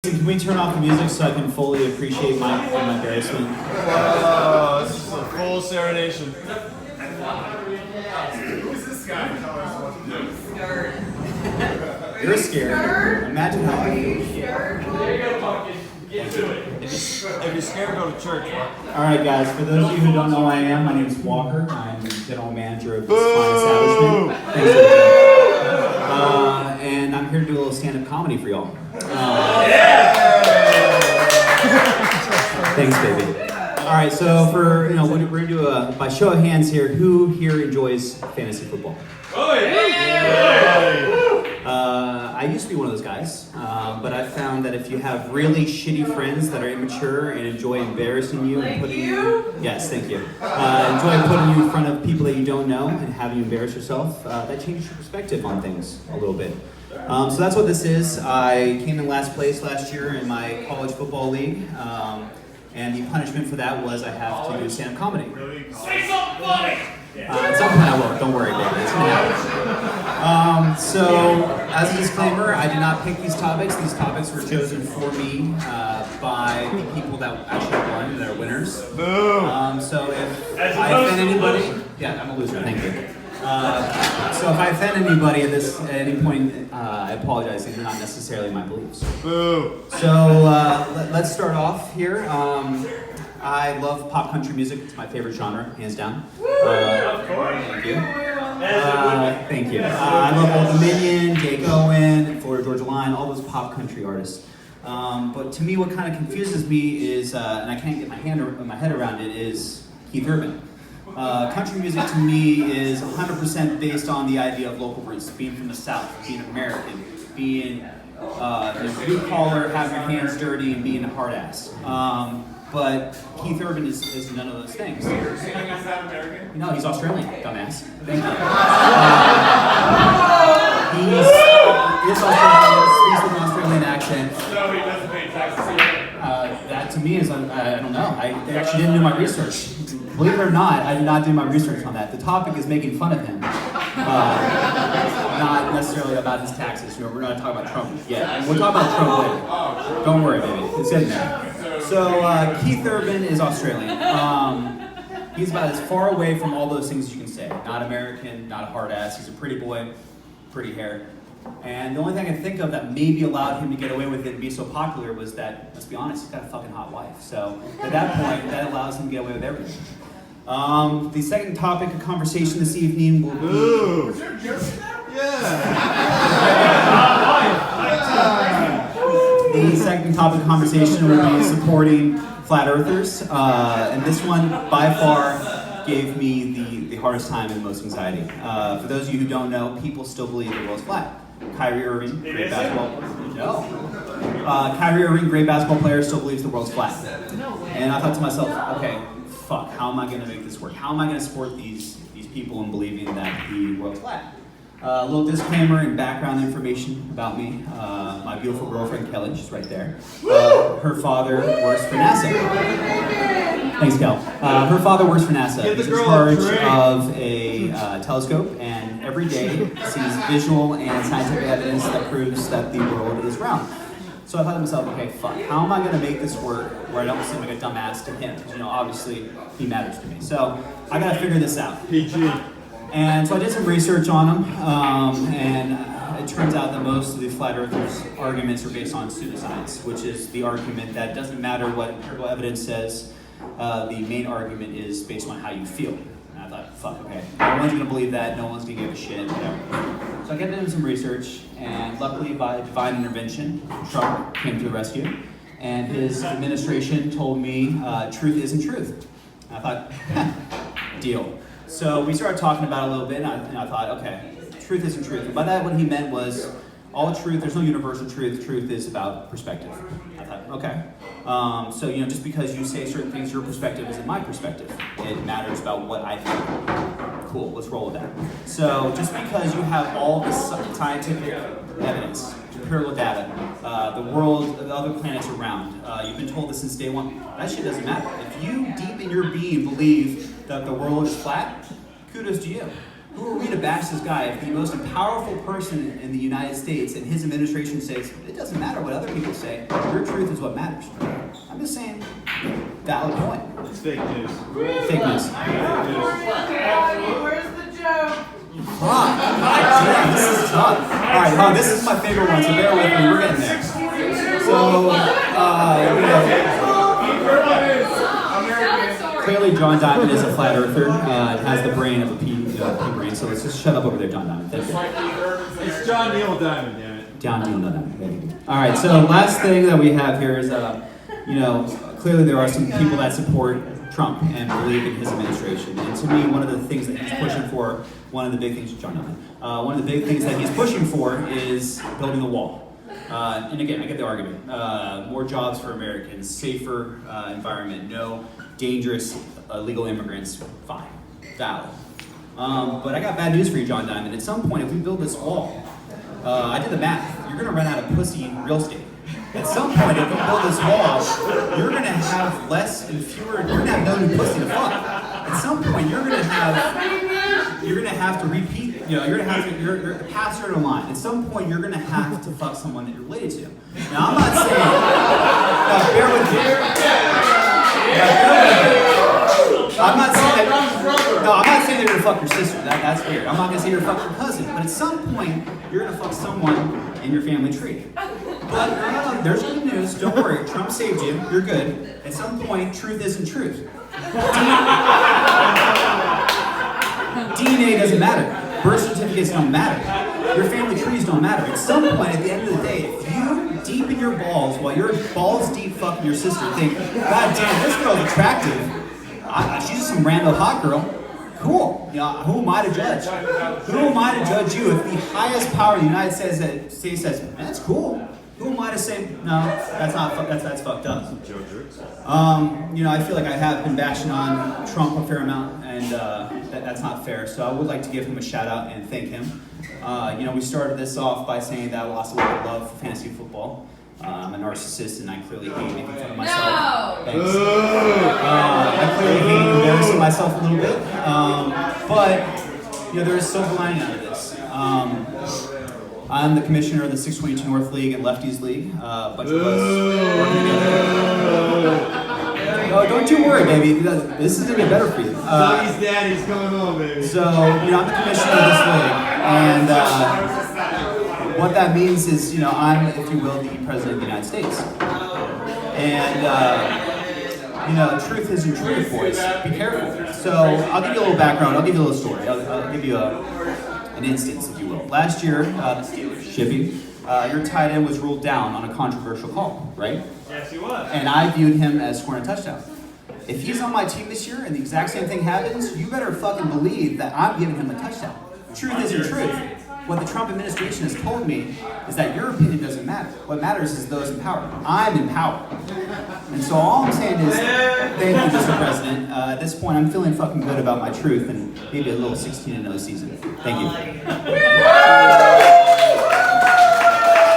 Can we turn off the music so I can fully appreciate my embarrassment? This is a full serenation. Who's this guy? Tell us what to do. You're scared. Imagine how I feel. There you go, pumpkin. Get to it. If you're scared, go to church. Alright guys, for those of you who don't know who I am, my name is Walker. I'm the general manager of this fine establishment. Thanks, and I'm here to do a little stand-up comedy for y'all. Thanks, baby. Alright, so for, we're going to do a, by show of hands here, who here enjoys fantasy football? Oh, yeah. I used to be one of those guys, but I found that if you have really shitty friends that are immature and enjoy embarrassing you and putting you, yes, thank you, enjoy putting you in front of people that you don't know and having you embarrass yourself, that changes your perspective on things a little bit. So that's what this is. I came in last place last year in my college football league, and the punishment for that was I have to do stand-up comedy. Say something funny. At some point I will, don't worry, baby, it's gonna happen. So, as a disclaimer, I did not pick these topics. These topics were chosen for me by the people that actually won, that are winners. Boom! So if I offend anybody, yeah, I'm a loser, thank you. So if I offend anybody at any point, I apologize, these are not necessarily my beliefs. Boo! So let's start off here. I love pop country music. It's my favorite genre, hands down. Of course. Thank you. Thank you. I love Old Dominion, Jake Owen, Florida Georgia Line, all those pop country artists. But to me, what kind of confuses me is, and I can't get my head around it, is Keith Urban. Country music to me is 100% based on the idea of local roots, being from the South, being American, being blue collar, having your hands dirty, and being a hard ass. But Keith Urban is none of those things. You're saying he's not American? No, he's Australian, dumbass. Thank you. He's Australian, speaks with an Australian accent. No, he doesn't pay taxes here. That to me is, I don't know. I actually didn't do my research. Believe it or not, I did not do my research on that. The topic is making fun of him. Not necessarily about his taxes. We're not talking about Trump yet. We'll talk about Trump later. Don't worry, baby. It's in there. So Keith Urban is Australian. He's about as far away from all those things you can say. Not American, not a hard ass. He's a pretty boy, pretty hair. And the only thing I can think of that maybe allowed him to get away with it and be so popular was that, let's be honest, he's got a fucking hot wife. So at that point, that allows him to get away with everything. The second topic of conversation this evening will be... Boo! The second topic of conversation will be supporting flat earthers. And this one, by far, gave me the hardest time and the most anxiety. For those of you who don't know, people still believe the world's flat. Kyrie Irving, great basketball Kyrie Irving, great basketball player, still believes the world's flat. And I thought to myself, okay, fuck, how am I going to make this work? How am I going to support these people in believing that the world's flat? A little disclaimer and background information about me. My beautiful girlfriend Kelly, she's right there. Her father works for NASA. Thanks, Kel. Her father works for NASA. He's in charge of a telescope, and every day sees visual and scientific evidence that proves that the world is round. So I thought to myself, okay, fuck, how am I going to make this work where I don't seem like a dumbass to him? Because, obviously, he matters to me. So I got to figure this out. PG. And so I did some research on him, and it turns out that most of the flat earthers' arguments are based on pseudoscience, which is the argument that doesn't matter what empirical evidence says, the main argument is based on how you feel. And I thought, fuck, okay, no one's going to believe that, no one's going to give a shit, whatever. So I got into some research, and luckily by divine intervention, Trump came to the rescue, and his administration told me truth isn't truth. And I thought, deal. So we started talking about it a little bit, and I thought, okay, truth isn't truth. And by that, what he meant was, all truth, there's no universal truth. Truth is about perspective. I thought, okay. So, just because you say certain things, your perspective isn't my perspective. It matters about what I think. Cool, let's roll with that. So, just because you have all the scientific evidence, empirical data, the world, the other planets around, you've been told this since day one, that shit doesn't matter. If you, deep in your being, believe that the world is flat, kudos to you. who are we to bash this guy if the most powerful person in the United States and his administration says, it doesn't matter what other people say, your truth is what matters. I'm just saying, valid point. It's fake news. Fake news. Where's the joke? Fuck. Damn, this is tough. Alright, this is my favorite one, so bear with me, we're getting there. So, clearly John Diamond is a flat earther, has the brain of a pea brain, so let's just shut up over there, John Diamond. Thank you. It's John Neal Diamond, damn it. John Neal Diamond. Thank you. Alright, so last thing that we have here is, clearly there are some people that support Trump and believe in his administration. And to me, one of the things that he's pushing for, one of the big things that he's pushing for is building a wall. And again, I get the argument. More jobs for Americans, safer environment, no dangerous illegal immigrants, fine, valid. But I got bad news for you, John Diamond. At some point, if we build this wall, I did the math, you're gonna run out of pussy in real estate. At some point, if we build this wall, you're gonna have less and fewer, you're gonna have no new pussy to fuck. At some point, you're gonna have to repeat, you're the passer in a line. At some point, you're gonna have to fuck someone that you're related to. Now, I'm not saying, bear with me. I'm not saying they're gonna fuck your sister. That's weird. I'm not gonna say you're gonna fuck your cousin. But at some point, you're gonna fuck someone in your family tree. But there's good news. Don't worry. Trump saved you. You're good. At some point, truth isn't truth. DNA doesn't matter. Birth certificates don't matter. Your family trees don't matter. At some point, at the end of the day, if you deep in your balls while you're balls deep fucking your sister think, God damn, this girl's attractive. She's just some random hot girl. Cool. Who am I to judge? Who am I to judge you if the highest power in the United States says, man, that's cool. Who am I to say, no, that's not, that's fucked up. I feel like I have been bashing on Trump a fair amount, and that's not fair. So I would like to give him a shout out and thank him. We started this off by saying that I lost a lot of love for fantasy football. I'm a narcissist, and I clearly hate making fun of myself. No! Thanks. I clearly hate embarrassing myself a little bit. But there is silver lining out of this. I'm the commissioner of the 622 North League and Lefties League. A bunch of us working together. Oh, don't you worry, baby. This is gonna get better for you. Doggy's daddy's coming home, baby. So, I'm the commissioner of this league, and what that means is, I'm, if you will, the president of the United States. And, truth isn't truth, boys. Be careful. So, I'll give you a little background. I'll give you a little story. I'll give you an instance, if you will. Last year, the Steelers, Shippy, your tight end was ruled down on a controversial call, right? Yes, he was. And I viewed him as scoring a touchdown. If he's on my team this year and the exact same thing happens, you better fucking believe that I'm giving him a touchdown. Truth isn't truth. What the Trump administration has told me is that your opinion doesn't matter. What matters is those in power. I'm in power. And so all I'm saying is, thank you, Mr. President. At this point, I'm feeling fucking good about my truth and maybe a little 16-0 season. Thank you.